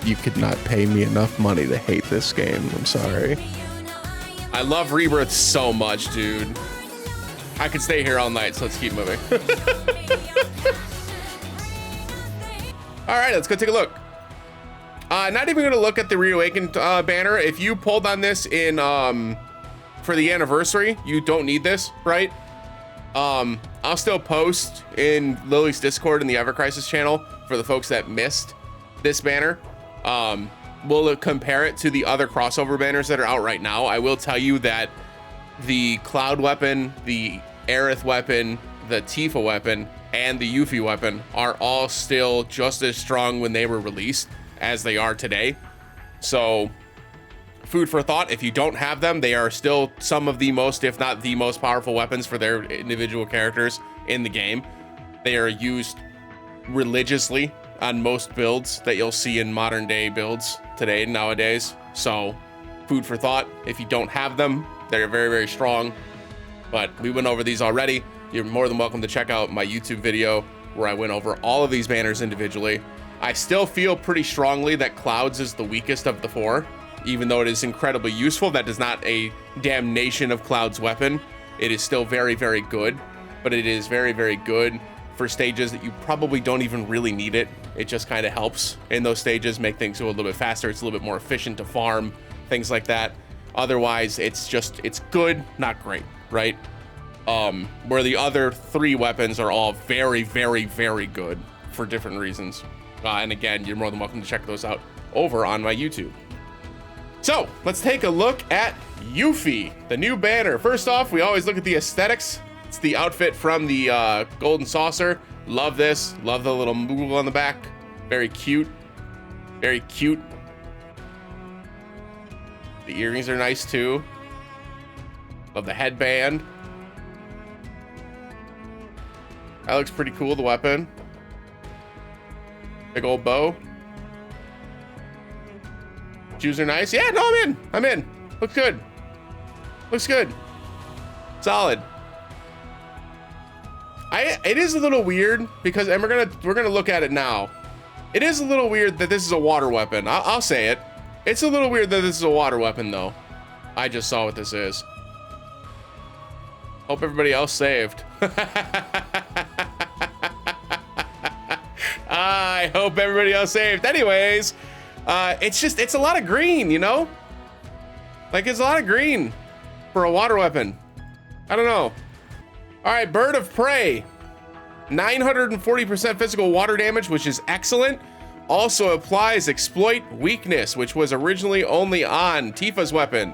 you could not pay me enough money to hate this game. I'm sorry. I love Rebirth so much, dude. I could stay here all night, so let's keep moving. All right, let's go take a look. Not even gonna look at the Reawakened banner. If you pulled on this in for the anniversary, you don't need this, right? I'll still post in Lily's Discord and the Ever Crisis channel for the folks that missed this banner. We'll compare it to the other crossover banners that are out right now. I will tell you that the Cloud weapon, the Aerith weapon, the Tifa weapon, and the Yuffie weapon are all still just as strong when they were released as they are today. So food for thought. If you don't have them, they are still some of the most, if not the most powerful weapons for their individual characters in the game. They are used religiously on most builds that you'll see in modern day builds today, nowadays. So food for thought. If you don't have them, they're very, very strong. But we went over these already. You're more than welcome to check out my YouTube video where I went over all of these banners individually. I still feel pretty strongly that Clouds is the weakest of the four, even though it is incredibly useful. That is not a damnation of Cloud's weapon. It is still very, very good, but it is very, very good for stages that you probably don't even really need it. It just kind of helps in those stages, make things go a little bit faster. It's a little bit more efficient to farm, things like that. Otherwise, it's good, not great, right? Where the other three weapons are all very, very, very good for different reasons. And again, you're more than welcome to check those out over on my YouTube. So let's take a look at Yuffie, the new banner. First off, we always look at the aesthetics. It's the outfit from the Golden Saucer. Love this. Love the little Moogle on the back. Very cute. Very cute. The earrings are nice too. Love the headband. That looks pretty cool, the weapon. Big old bow. Shoes are nice. Yeah, no, I'm in. Looks good. Looks good. Solid. It is a little weird because, and we're gonna look at it now. It is a little weird that this is a water weapon. I'll say it. It's a little weird that this is a water weapon though. I just saw what this is. Hope everybody else saved. I hope everybody else saved. Anyways, it's a lot of green, you know? Like, it's a lot of green for a water weapon. I don't know. All right, Bird of Prey. 940% physical water damage, which is excellent. Also applies Exploit Weakness, which was originally only on Tifa's weapon.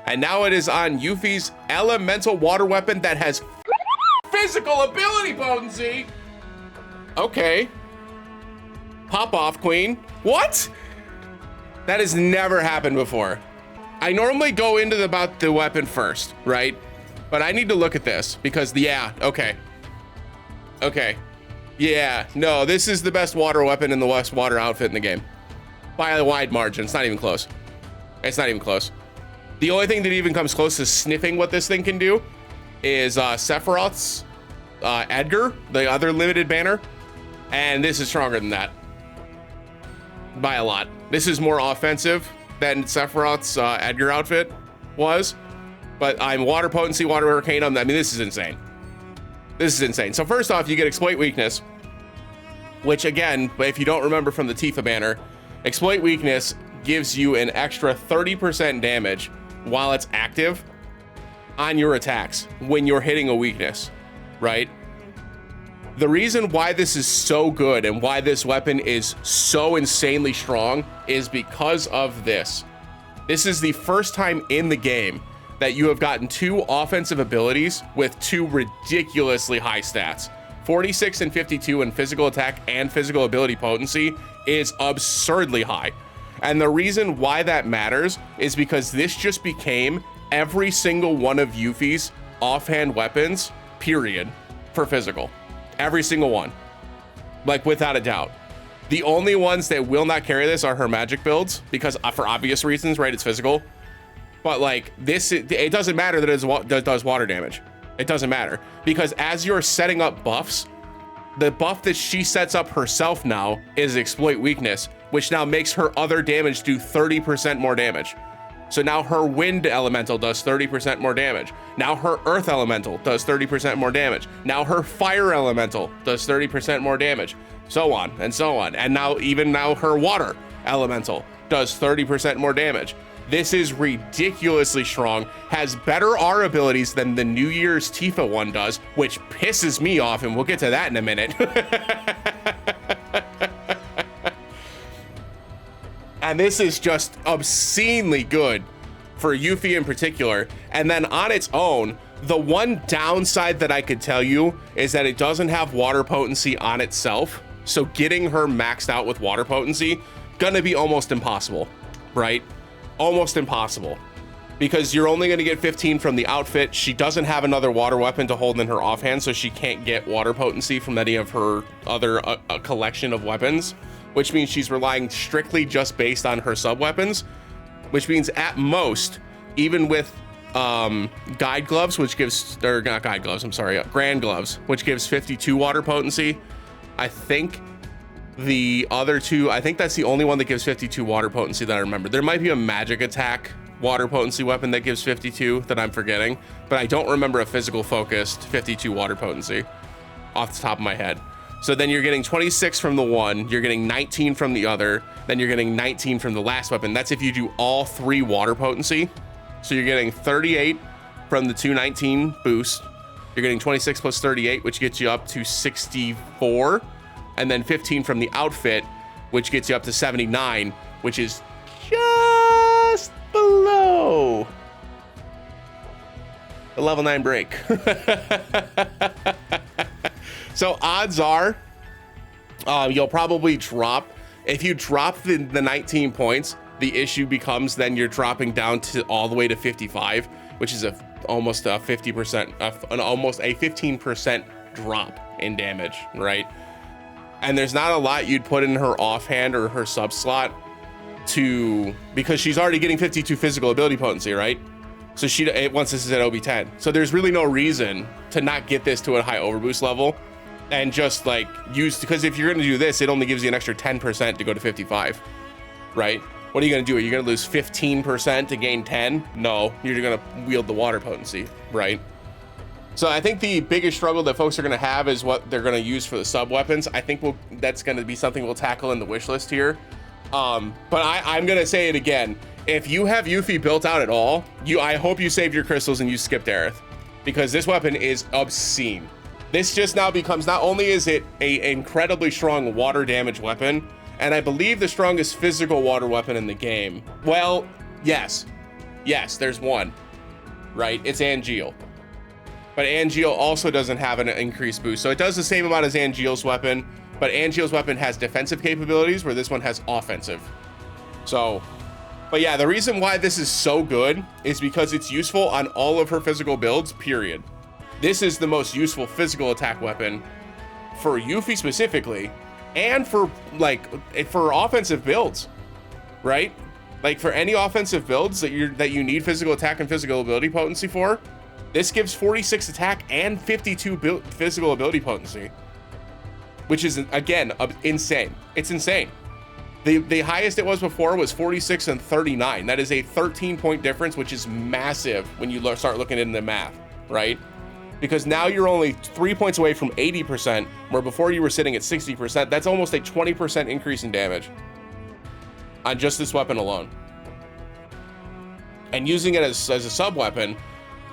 And now it is on Yuffie's elemental water weapon that has physical ability potency. Okay. Pop off, Queen. What? That has never happened before. I normally go into about the weapon first, right? But I need to look at this because, yeah, okay. Okay. Yeah, no, this is the best water weapon in the West water outfit in the game. By a wide margin. It's not even close. It's not even close. The only thing that even comes close to sniffing what this thing can do is Sephiroth's Edgar, the other limited banner. And this is stronger than that. By a lot. This is more offensive than Sephiroth's Edgar outfit was. But I'm water potency, water arcanum. I mean, this is insane. This is insane. So first off, you get Exploit Weakness, which again, if you don't remember from the Tifa banner, Exploit Weakness gives you an extra 30% damage while it's active on your attacks when you're hitting a weakness, right? The reason why this is so good and why this weapon is so insanely strong is because of this. This is the first time in the game that you have gotten two offensive abilities with two ridiculously high stats. 46 and 52 in physical attack and physical ability potency is absurdly high. And the reason why that matters is because this just became every single one of Yuffie's offhand weapons, period, for physical. Every single one. Like, without a doubt. The only ones that will not carry this are her magic builds, because for obvious reasons, right? It's physical. But like this, it doesn't matter that it does water damage. It doesn't matter because as you're setting up buffs, the buff that she sets up herself now is Exploit Weakness, which now makes her other damage do 30% more damage. So now her wind elemental does 30% more damage. Now her earth elemental does 30% more damage. Now her fire elemental does 30% more damage. So on and so on. And now even now her water elemental does 30% more damage. This is ridiculously strong, has better R abilities than the New Year's Tifa one does, which pisses me off, and we'll get to that in a minute. And this is just obscenely good for Yuffie in particular. And then on its own, the one downside that I could tell you is that it doesn't have water potency on itself. So getting her maxed out with water potency, gonna be almost impossible, right? Almost impossible. Because you're only gonna get 15 from the outfit. She doesn't have another water weapon to hold in her offhand, so she can't get water potency from any of her other collection of weapons, which means she's relying strictly just based on her sub weapons, which means at most, even with guide gloves, which gives, or not guide gloves, I'm sorry, grand gloves, which gives 52 water potency. I think the other two, I think that's the only one that gives 52 water potency that I remember. There might be a magic attack water potency weapon that gives 52 that I'm forgetting, but I don't remember a physical focused 52 water potency off the top of my head. So then you're getting 26 from the one, you're getting 19 from the other, then you're getting 19 from the last weapon. That's if you do all three water potency. So you're getting 38 from the 219 boost. You're getting 26 plus 38, which gets you up to 64. And then 15 from the outfit, which gets you up to 79, which is just below the level 9 break. So odds are you'll probably drop. If you drop the 19 points, the issue becomes then you're dropping down to all the way to 55, which is almost a 50%, almost a 15% drop in damage, right? And there's not a lot you'd put in her offhand or her sub slot because she's already getting 52 physical ability potency, right? So once this is at OB10. So there's really no reason to not get this to a high overboost level and just like because if you're gonna do this, it only gives you an extra 10% to go to 55, right? What are you gonna do? Are you gonna lose 15% to gain 10? No, you're gonna wield the water potency, right? So I think the biggest struggle that folks are gonna have is what they're gonna use for the sub weapons. I think that's gonna be something we'll tackle in the wish list here. But I'm gonna say it again. If you have Yuffie built out at all, I hope you saved your crystals and you skipped Aerith, because this weapon is obscene. This just now becomes, not only is it a incredibly strong water damage weapon, and I believe the strongest physical water weapon in the game. Well, yes, there's one, right? It's Angeal. But Angeal also doesn't have an increased boost. So it does the same amount as Angeal's weapon, but Angeal's weapon has defensive capabilities where this one has offensive. So, but yeah, the reason why this is so good is because it's useful on all of her physical builds, period. This is the most useful physical attack weapon for Yuffie specifically, and for offensive builds, right? Like for any offensive builds that you need physical attack and physical ability potency for, this gives 46 attack and 52 physical ability potency, which is again insane. It's insane. The highest it was before was 46 and 39. That is a 13-point difference, which is massive when you start looking into the math, right? Because now you're only 3 points away from 80%, where before you were sitting at 60%. That's almost a 20% increase in damage on just this weapon alone. And using it as a sub weapon,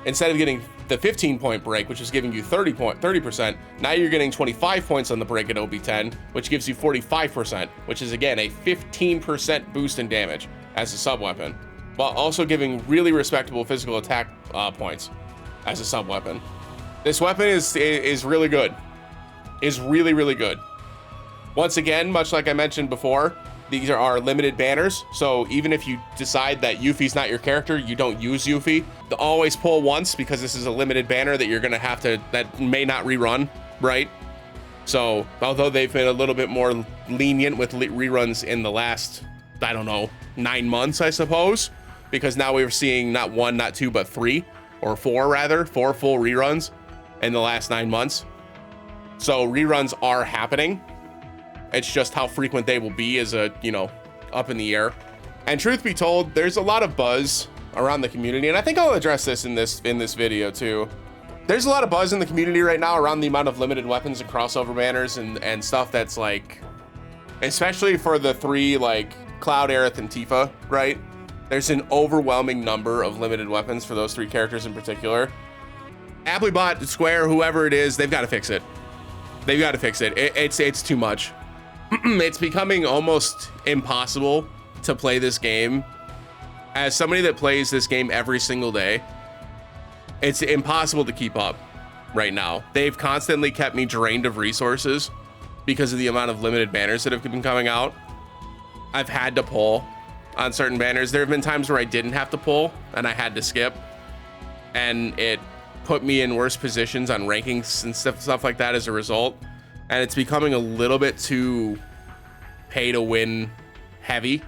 instead of getting the 15-point break, which is giving you 30%, now you're getting 25 points on the break at OB10, which gives you 45%, which is again a 15% boost in damage as a sub weapon, while also giving really respectable physical attack points as a sub weapon. This weapon is really good. Is really, really good. Once again, much like I mentioned before, these are our limited banners. So even if you decide that Yuffie's not your character, you don't use Yuffie, always pull once, because this is a limited banner that you're gonna have to, that may not rerun, right? So although they've been a little bit more lenient with reruns in the last, I don't know, 9 months, I suppose, because now we're seeing not 1, not 2, but 3 or 4 rather, 4 full reruns in the last 9 months. So reruns are happening. It's just how frequent they will be is up in the air. And truth be told, there's a lot of buzz around the community, and I think I'll address this in this video too. There's a lot of buzz in the community right now around the amount of limited weapons and crossover banners and stuff that's like, especially for the 3 like Cloud, Aerith, and Tifa, right? There's an overwhelming number of limited weapons for those 3 characters in particular. Applibot, Square, whoever it is, they've got to fix it. They've got to fix it. It's too much. It's becoming almost impossible to play this game. As somebody that plays this game every single day, it's impossible to keep up right now. They've constantly kept me drained of resources because of the amount of limited banners that have been coming out. I've had to pull on certain banners. There have been times where I didn't have to pull and I had to skip, and it put me in worse positions on rankings and stuff like that as a result. And it's becoming a little bit too pay to win heavy,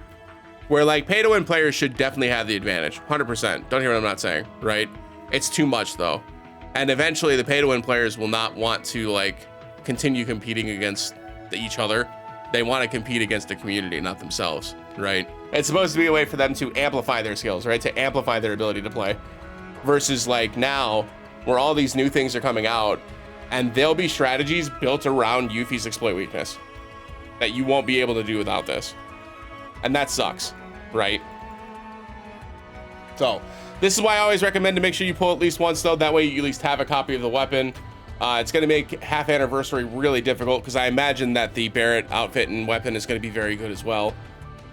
where like pay to win players should definitely have the advantage 100%. Don't hear what I'm not saying, right? It's too much though, and eventually the pay to win players will not want to like continue competing against each other. They want to compete against the community, not themselves, right? It's supposed to be a way for them to amplify their skills, right? To amplify their ability to play, versus like now where all these new things are coming out and there'll be strategies built around Yuffie's exploit weakness that you won't be able to do without this. And that sucks, right? So this is why I always recommend to make sure you pull at least once though. That way you at least have a copy of the weapon. It's going to make half anniversary really difficult because I imagine that the Barret outfit and weapon is going to be very good as well.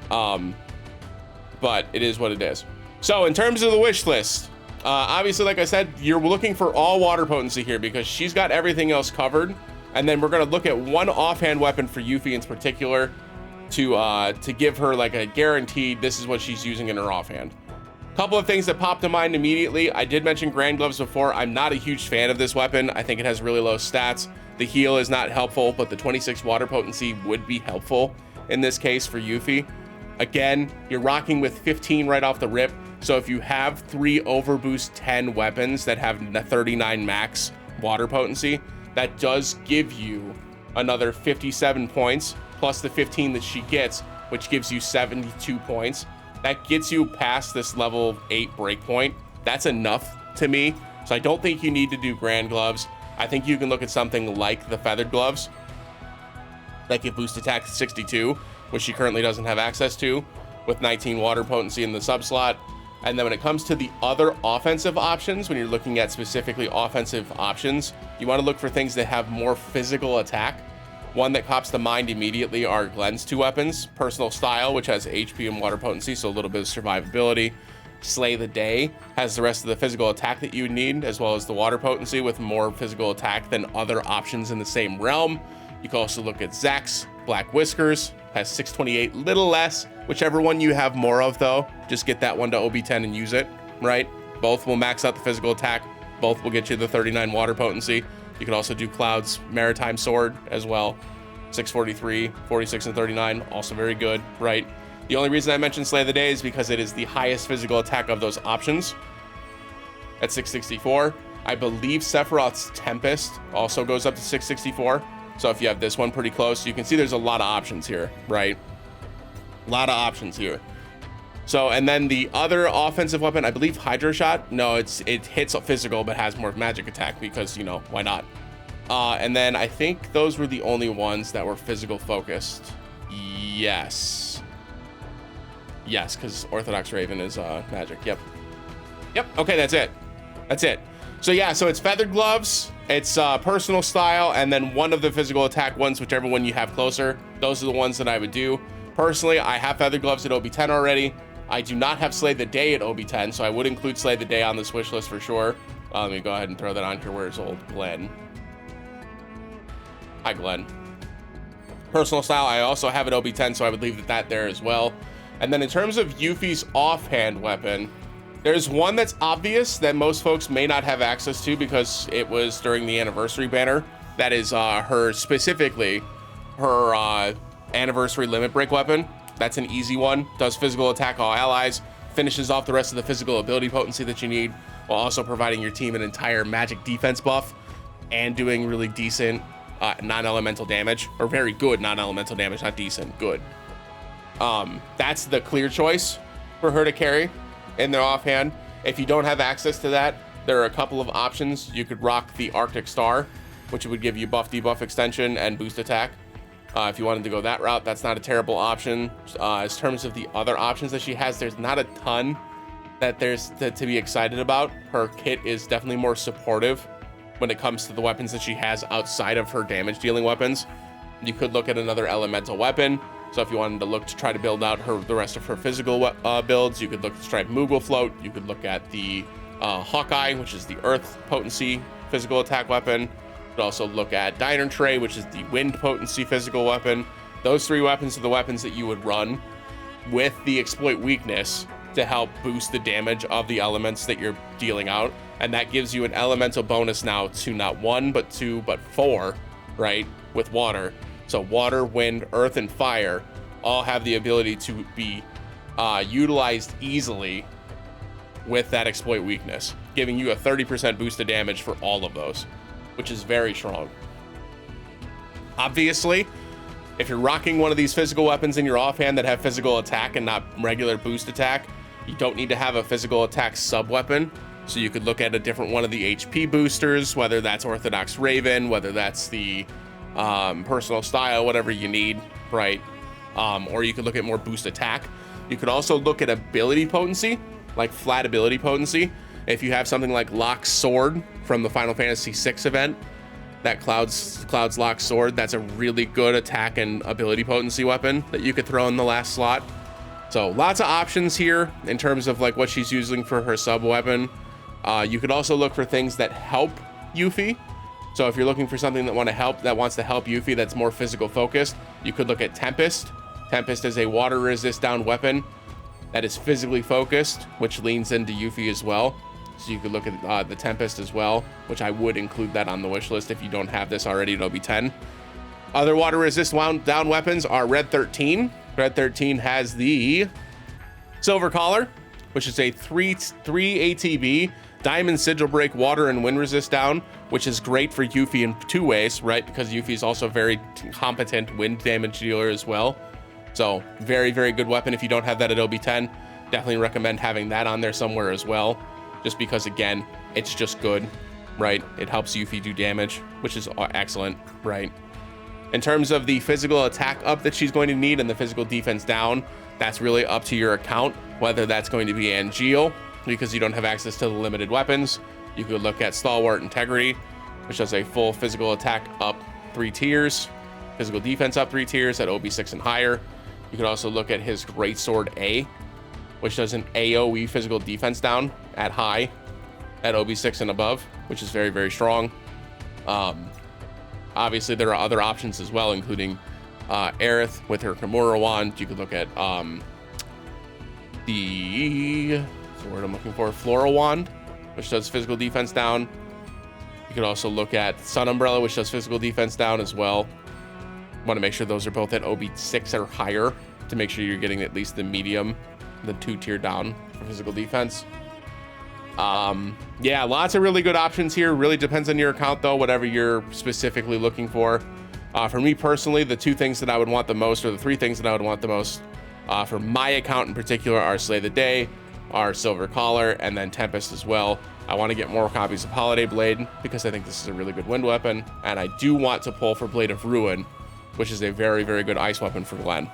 But it is what it is. So in terms of the wish list, obviously, like I said, you're looking for all water potency here because she's got everything else covered. And then we're going to look at one offhand weapon for Yuffie in particular to give her like a guaranteed, this is what she's using in her offhand. Couple of things that popped to mind immediately. I did mention Grand Gloves before. I'm not a huge fan of this weapon. I think it has really low stats. The heal is not helpful, but the 26 water potency would be helpful in this case for Yuffie. Again, you're rocking with 15 right off the rip. So if you have 3 overboost 10 weapons that have 39 max water potency, that does give you another 57 points plus the 15 that she gets, which gives you 72 points. That gets you past this level 8 breakpoint. That's enough to me. So I don't think you need to do Grand Gloves. I think you can look at something like the Feathered Gloves that give boost attack to 62, which she currently doesn't have access to, with 19 water potency in the sub slot. And then when it comes to the other offensive options, when you're looking at specifically offensive options, you want to look for things that have more physical attack. One that pops to mind immediately are Glenn's 2 weapons. Personal Style, which has HP and water potency, so a little bit of survivability. Slay the Day has the rest of the physical attack that you need, as well as the water potency with more physical attack than other options in the same realm. You can also look at Zack's Black Whiskers, has 628, little less. Whichever one you have more of though, just get that one to OB10 and use it, right? Both will max out the physical attack. Both will get you the 39 water potency. You can also do Cloud's Maritime Sword as well. 643, 46, and 39, also very good, right? The only reason I mentioned Slay the Day is because it is the highest physical attack of those options at 664. I believe Sephiroth's Tempest also goes up to 664. So if you have this one pretty close, you can see there's a lot of options here, right? A lot of options here. So, and then the other offensive weapon, I believe Hydro Shot. No, it hits physical, but has more magic attack because, you know, why not? And then I think those were the only ones that were physical focused. Yes. Yes, because Orthodox Raven is magic. Yep. Okay, that's it. So yeah, so it's Feathered Gloves, it's Personal Style, and then one of the physical attack ones, whichever one you have closer. Those are the ones that I would do. Personally, I have Feathered Gloves at OB10 already. I do not have Slay the Day at OB10, so I would include Slay the Day on this wish list for sure. Let me go ahead and throw that on here. Where's old Glenn? Hi, Glenn. Personal Style, I also have at OB10, so I would leave that there as well. And then in terms of Yuffie's offhand weapon, there's one that's obvious that most folks may not have access to because it was during the anniversary banner. That is specifically her anniversary limit break weapon. That's an easy one. Does physical attack all allies, finishes off the rest of the physical ability potency that you need, while also providing your team an entire magic defense buff and doing really decent non-elemental damage, or very good non-elemental damage, not decent, good. That's the clear choice for her to carry in their offhand. If you don't have access to that, there are a couple of options. You could rock the Arctic Star, which would give you buff debuff extension and boost attack. If you wanted to go that route, that's not a terrible option. In terms of the other options that she has, there's not a ton that there's to be excited about. Her kit is definitely more supportive when it comes to the weapons that she has outside of her damage dealing weapons. You could look at another elemental weapon. So if you wanted to look to try to build out the rest of her physical builds, you could look at Stripe Moogle Float. You could look at the Hawkeye, which is the Earth Potency physical attack weapon. You could also look at Diner Tray, which is the Wind Potency physical weapon. Those three weapons are the weapons that you would run with the Exploit Weakness to help boost the damage of the elements that you're dealing out. And that gives you an elemental bonus now to not 1, but 2, but 4, right, with water. So water, wind, earth, and fire all have the ability to be utilized easily with that Exploit Weakness, giving you a 30% boost of damage for all of those, which is very strong. Obviously, if you're rocking one of these physical weapons in your offhand that have physical attack and not regular boost attack, you don't need to have a physical attack sub-weapon. So you could look at a different one of the HP boosters, whether that's Orthodox Raven, whether that's the personal style, whatever you need, right? Or you could look at more boost attack. You could also look at ability potency, like flat ability potency. If you have something like Lock's Sword from the Final Fantasy VI event, that Cloud's Lock's Sword, that's a really good attack and ability potency weapon that you could throw in the last slot. So lots of options here in terms of like what she's using for her sub weapon. You could also look for things that help Yuffie. So if you're looking for something that wants to help Yuffie that's more physical focused, you could look at Tempest. Tempest is a water resist down weapon that is physically focused, which leans into Yuffie as well. So you could look at the Tempest as well, which I would include that on the wish list. If you don't have this already, it'll be 10. Other water resist down weapons are Red 13. Red 13 has the Silver Collar, which is a 3 ATB Diamond Sigil Break water and wind resist down, which is great for Yuffie in 2 ways, right? Because Yuffie is also a very competent wind damage dealer as well. So very, very good weapon. If you don't have that at OB10, definitely recommend having that on there somewhere as well. Just because, again, it's just good, right? It helps Yuffie do damage, which is excellent, right? In terms of the physical attack up that she's going to need and the physical defense down, that's really up to your account, whether that's going to be Angeal, because you don't have access to the limited weapons. You could look at Stalwart Integrity, which does a full physical attack up 3 tiers, physical defense up 3 tiers at OB6 and higher. You could also look at his Greatsword A, which does an AoE physical defense down at high at OB6 and above, which is very, very strong. Obviously, there are other options as well, including Aerith with her Nomura wand. You could look at the word I'm looking for, Floral Wand, which does physical defense down. You could also look at Sun Umbrella, which does physical defense down as well. Want to make sure those are both at OB6 or higher to make sure you're getting at least the medium, the 2-tier down for physical defense. Yeah, lots of really good options here. Really depends on your account though, whatever you're specifically looking for. For me personally, the 2 things that I would want the most, or the 3 things that I would want the most for my account in particular, are Slay the Day, are Silver Collar, and then Tempest as well. I want to get more copies of Holiday Blade because I think this is a really good wind weapon, and I do want to pull for Blade of Ruin, which is a very, very good ice weapon for Glenn.